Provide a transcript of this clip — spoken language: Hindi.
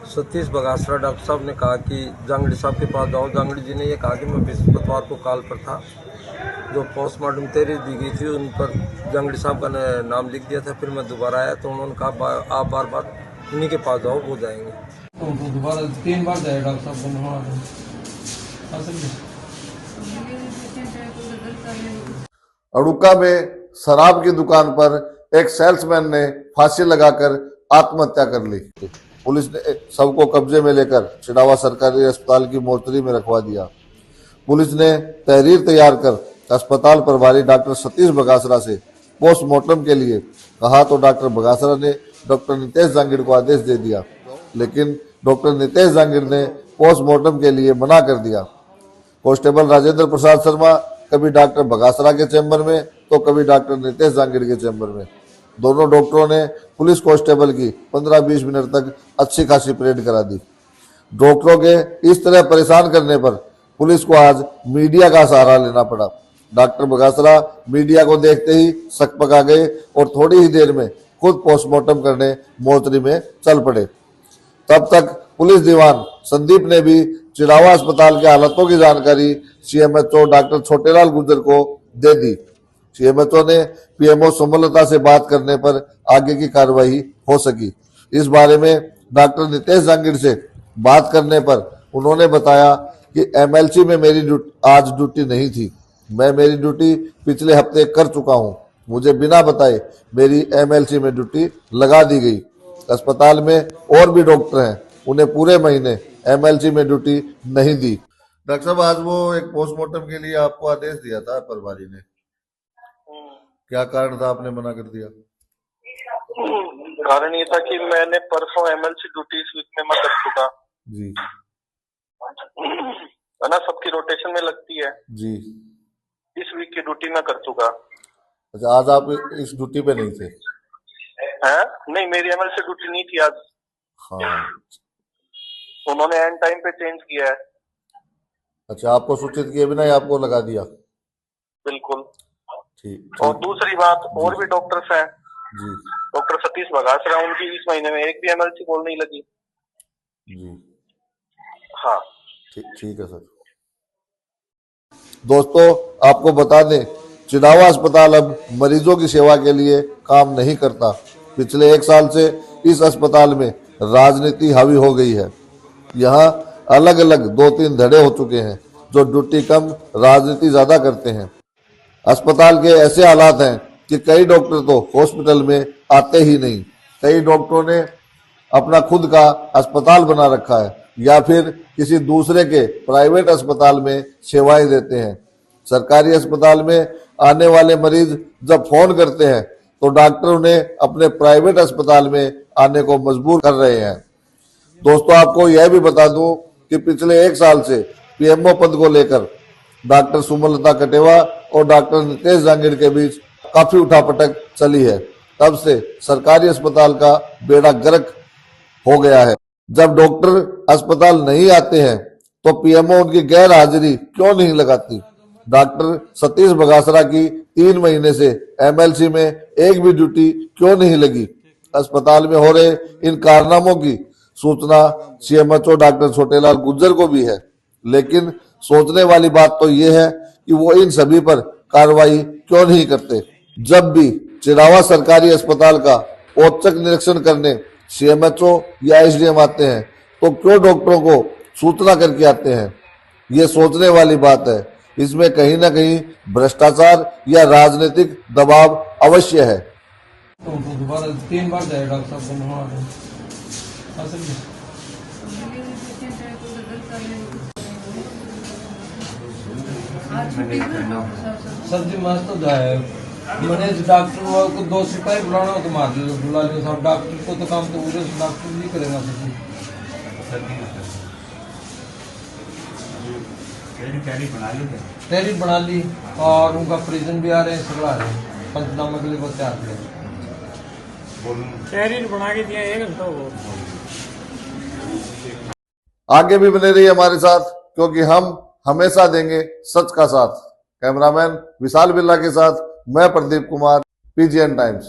सतीश बगासरा डॉक्टर साहब ने कहा कि जांगड़ी साहब के पास जाओ। जांगड़ी जी ने ये कहा कि मैं बृहस्पतिवार को कॉल पर था, जो पोस्टमार्टम तेरी दी गई थी उन पर जांगड़ी साहब का नाम लिख दिया था। फिर मैं दोबारा आया तो उन्होंने कहा आप बार बार उन्हीं के पास जाओ, वो जाएंगे। तो दोबारा 3 बार जाए डॉक्टर साहब को। अड़ुका में शराब की दुकान पर एक सेल्समैन ने फांसी लगाकर आत्महत्या कर ली। पुलिस ने शव को कब्जे में लेकर चिड़ावा सरकारी अस्पताल की मोर्चरी में रखवा दिया। पुलिस ने तहरीर तैयार कर अस्पताल प्रभारी डॉक्टर सतीश बगासरा से पोस्टमार्टम के लिए कहा तो डॉक्टर बगासरा ने डॉक्टर नितेश जांगिड़ को आदेश दे दिया, लेकिन डॉक्टर नितेश जांगिड़ ने पोस्टमार्टम के लिए मना कर दिया। कांस्टेबल राजेंद्र प्रसाद शर्मा कभी डॉक्टर बगासरा के चैम्बर में तो कभी डॉक्टर नितेश जांगिड़ के चैम्बर में। दोनों डॉक्टरों ने पुलिस कांस्टेबल की 15-20 मिनट तक अच्छी खासी परेड करा दी। डॉक्टरों के इस तरह परेशान करने पर पुलिस को आज मीडिया का सहारा लेना पड़ा। डॉक्टर बगासरा मीडिया को देखते ही सकपका गए और थोड़ी ही देर में खुद पोस्टमार्टम करने मोर्चरी में चल पड़े। तब तक पुलिस दीवान संदीप ने भी चिड़ावा अस्पताल के हालातों की जानकारी सीएमएचओ डॉक्टर छोटेलाल गुर्जर को दे दी। सीएमएचओ ने पीएमओ सुमलता से बात करने पर आगे की कार्रवाई हो सकी। इस बारे में डॉक्टर नितेश जांगिड़ से बात करने पर उन्होंने बताया कि एमएलसी में मेरी आज ड्यूटी नहीं थी। मैं मेरी ड्यूटी पिछले हफ्ते कर चुका हूं। मुझे बिना बताए मेरी एमएलसी में ड्यूटी लगा दी गई। अस्पताल में और भी डॉक्टर हैं, उन्हें पूरे महीने एमएलसी में ड्यूटी नहीं दी। डॉक्टर साहब, आज वो एक पोस्टमार्टम के लिए आपको आदेश दिया था प्रभारी ने, क्या कारण था आपने मना कर दिया? कारण ये था कि मैंने परसों एमएलसी ड्यूटी इस वीक में मैं कर चुका जी, है ना, सबकी रोटेशन में लगती है जी। इस वीक की ड्यूटी मैं कर चुका। अच्छा, आज आप इस ड्यूटी पे नहीं थे? है नहीं, मेरी एमएलसी ड्यूटी नहीं थी आज। हाँ, उन्होंने एंड टाइम पे चेंज किया है। अच्छा, आपको सूचित किए बिना ही आपको लगा दिया? बिल्कुल। ठीक। और दूसरी बात, और भी डॉक्टर्स हैं जी, डॉक्टर सतीश बगासरा, उनकी इस महीने में एक भी एमएलसी कॉल नहीं लगी। जी, हाँ, ठीक है सर। दोस्तों, आपको बता दें, चिड़ावा अस्पताल अब मरीजों की सेवा के लिए काम नहीं करता। पिछले 1 साल से इस अस्पताल में राजनीति हावी हो गई है। यहाँ अलग अलग 2-3 धड़े हो चुके हैं जो ड्यूटी कम राजनीति ज्यादा करते हैं। अस्पताल के ऐसे हालात हैं कि कई डॉक्टर तो हॉस्पिटल में आते ही नहीं। कई डॉक्टरों ने अपना खुद का अस्पताल बना रखा है या फिर किसी दूसरे के प्राइवेट अस्पताल में सेवाएं देते हैं। सरकारी अस्पताल में आने वाले मरीज जब फोन करते हैं तो डॉक्टर उन्हें अपने प्राइवेट अस्पताल में आने को मजबूर कर रहे हैं। दोस्तों, आपको यह भी बता दूं कि पिछले 1 साल से पीएमओ पद को लेकर डॉक्टर सुमलता कटेवा और डॉक्टर नितेश जांगिड़ के बीच काफी उठापटक चली है। तब से सरकारी अस्पताल का बेड़ा गर्क हो गया है। जब डॉक्टर अस्पताल नहीं आते हैं तो पीएमओ उनकी गैर हाजिरी क्यों नहीं लगाती? डॉक्टर सतीश बगासरा की 3 महीने से एमएलसी में एक भी ड्यूटी क्यों नहीं लगी? अस्पताल में हो रहे इन कारनामों की सूचना सीएमएचओ डॉक्टर छोटेलाल गुर्जर को भी है, लेकिन सोचने वाली बात तो यह है कि वो इन सभी पर कार्रवाई क्यों नहीं करते। जब भी चिड़ावा सरकारी अस्पताल का औचक निरीक्षण करने सीएमएचओ या एसडीएम आते हैं तो क्यों डॉक्टरों को सूचना करके आते हैं? ये सोचने वाली बात है। इसमें कहीं ना कहीं भ्रष्टाचार या राजनीतिक दबाव अवश्य है। तो दोबारा 3 बार जाए डॉक्टर साहब को। सर जी, मस्त तो जाए मैंने डॉक्टर को 2 सिपाही बुलाना हो तो मार बुला लिया साहब। डॉक्टर को तो काम तो पूरे डॉक्टर नहीं करेगा। तहरीर बना ली और उनका प्रिजन भी आ रहे हैं, सगड़ा रहे हैं, पंचनामे के लिए वो तैयार किया। तहरीर बना के दिया 1 घंटा हो। आगे भी बने रहिए हमारे साथ, क्योंकि हम हमेशा देंगे सच का साथ। कैमरामैन विशाल बिरला के साथ मैं प्रदीप कुमार, पीजीएन टाइम्स।